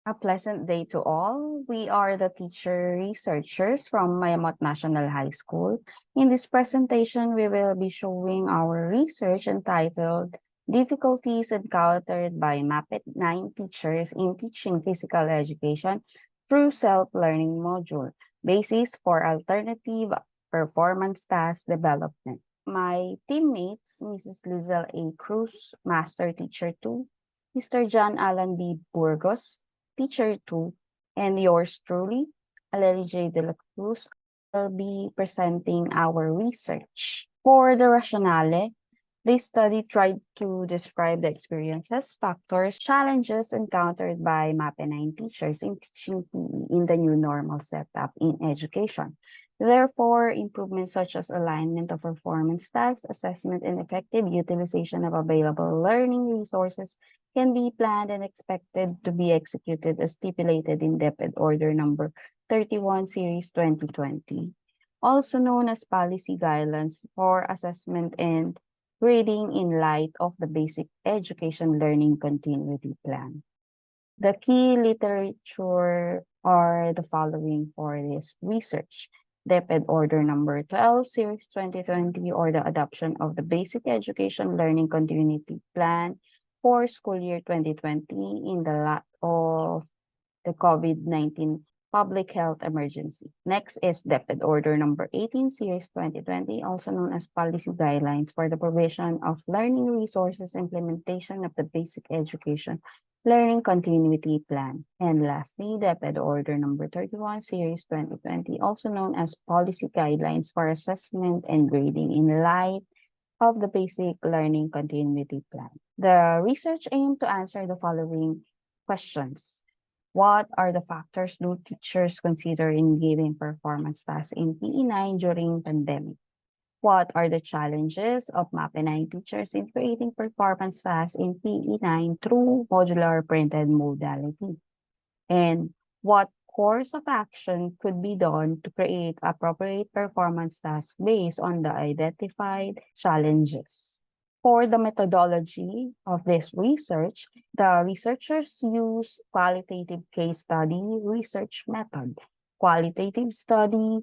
A pleasant day to all. We are the teacher researchers from Mayamot National High School. In this presentation, we will be showing our research entitled Difficulties Encountered by MAPIT 9 Teachers in Teaching Physical Education through Self-Learning Module, Basis for Alternative Performance Task Development. My teammates, Mrs. Lizelle A. Cruz, Master Teacher 2, Mr. John Allen B. Burgos, Teacher 2, and yours truly, Aleli J. De La Cruz, will be presenting our research. For the rationale, this study tried to describe the experiences, factors, challenges encountered by MAPE9 teachers in teaching PE in the new normal setup in education. Therefore, improvements such as alignment of performance tasks, assessment, and effective utilization of available learning resources can be planned and expected to be executed as stipulated in DepEd Order Number 31, Series 2020, also known as Policy Guidelines for Assessment and Grading in light of the Basic Education Learning Continuity Plan. The key literature are the following for this research. DepEd Order Number 12, Series 2020, or the adoption of the Basic Education Learning Continuity Plan for school year 2020 in the light of the COVID-19 public health emergency. Next is DepEd Order Number 18, Series 2020, also known as Policy Guidelines for the Provision of Learning Resources Implementation of the Basic Education Learning Continuity Plan. And lastly, DepEd Order Number 31, Series 2020, also known as Policy Guidelines for Assessment and Grading in light of the Basic Learning Continuity Plan. The research aimed to answer the following questions. What are the factors do teachers consider in giving performance tasks in PE9 during pandemic? What are the challenges of MAPE9 teachers in creating performance tasks in PE9 through modular printed modality? And what course of action could be done to create appropriate performance tasks based on the identified challenges? For the methodology of this research, the researchers use qualitative case study research method. Qualitative study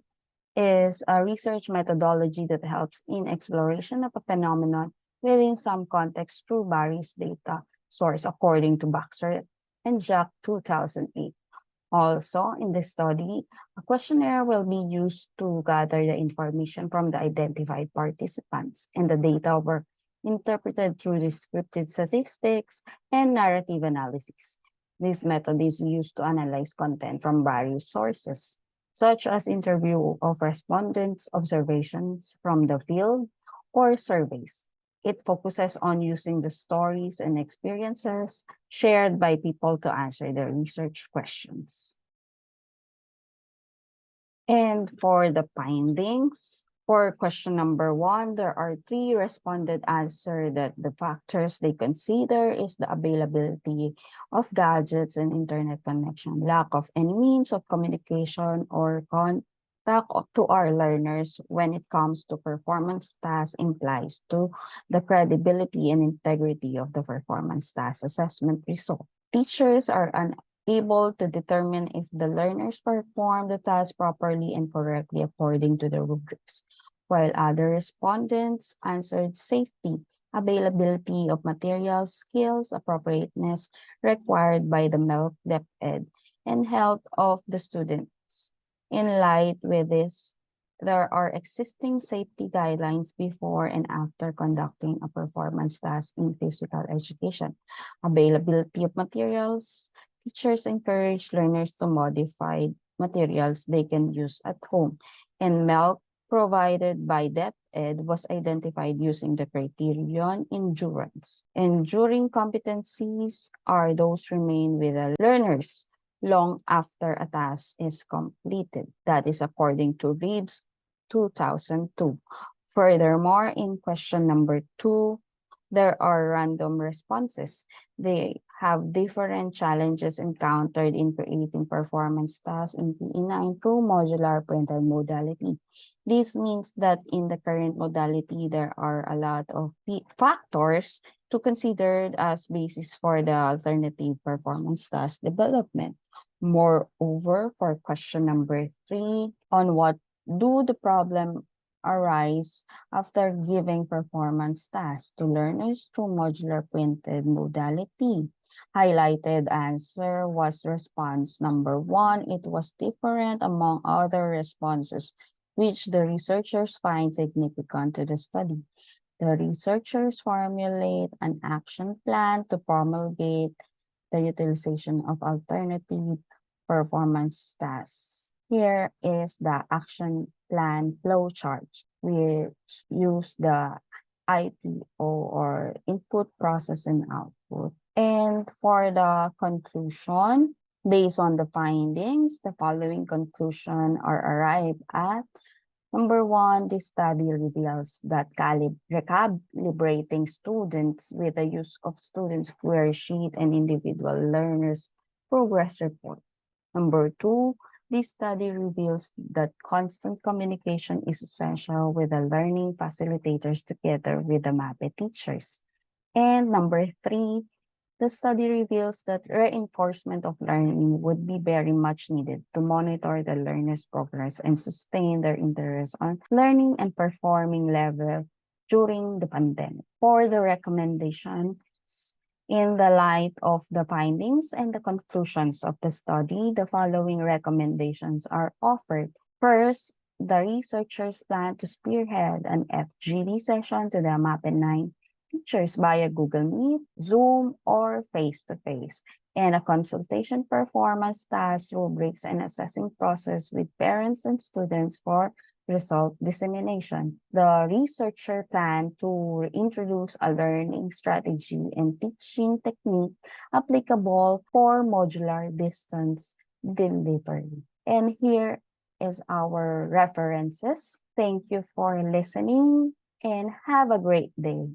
is a research methodology that helps in exploration of a phenomenon within some context through various data source according to Baxter and Jack 2008. Also, in this study, a questionnaire will be used to gather the information from the identified participants, and the data were interpreted through descriptive statistics and narrative analysis. This method is used to analyze content from various sources, such as interview of respondents, observations from the field, or surveys. It focuses on using the stories and experiences shared by people to answer the research questions. And for the findings, for question number 1, there are 3 responded answer that the factors they consider is the availability of gadgets and internet connection, lack of any means of communication or contact to our learners when it comes to performance tasks implies to the credibility and integrity of the performance task assessment result. Teachers are able to determine if the learners perform the task properly and correctly according to the rubrics, while other respondents answered safety, availability of materials, skills, appropriateness required by the MELC DepEd, and health of the students. In light with this, there are existing safety guidelines before and after conducting a performance task in physical education. Availability of materials. Teachers encourage learners to modify materials they can use at home, and milk provided by DepEd was identified using the criterion endurance. Enduring competencies are those remain with the learners long after a task is completed. That is according to Reeves 2002. Furthermore, in question number 2, there are random responses. They have different challenges encountered in creating performance tasks in PE9 through modular printed modality. This means that in the current modality, there are a lot of factors to consider as basis for the alternative performance task development. Moreover, for question number 3, on what do the problem arise after giving performance tasks to learners through modular printed modality? Highlighted answer was response number 1. It was different among other responses, which the researchers find significant to the study. The researchers formulate an action plan to promulgate the utilization of alternative performance tasks. Here is the action plan flowchart, which use the IPO or input, process, and output. And for the conclusion, based on the findings, the following conclusion are arrived at. Number 1, this study reveals that recalibrating students with the use of students' query sheet and individual learners' progress report. Number 2, this study reveals that constant communication is essential with the learning facilitators together with the MAPE teachers. And number 3, the study reveals that reinforcement of learning would be very much needed to monitor the learner's progress and sustain their interest on learning and performing level during the pandemic. For the recommendations, in the light of the findings and the conclusions of the study, the following recommendations are offered. First, the researchers plan to spearhead an FGD session to the MAPE9 teachers via Google Meet, Zoom, or face-to-face, and a consultation performance task, rubrics, and assessing process with parents and students for result dissemination. The researcher planned to introduce a learning strategy and teaching technique applicable for modular distance delivery. And here is our references. Thank you for listening and have a great day.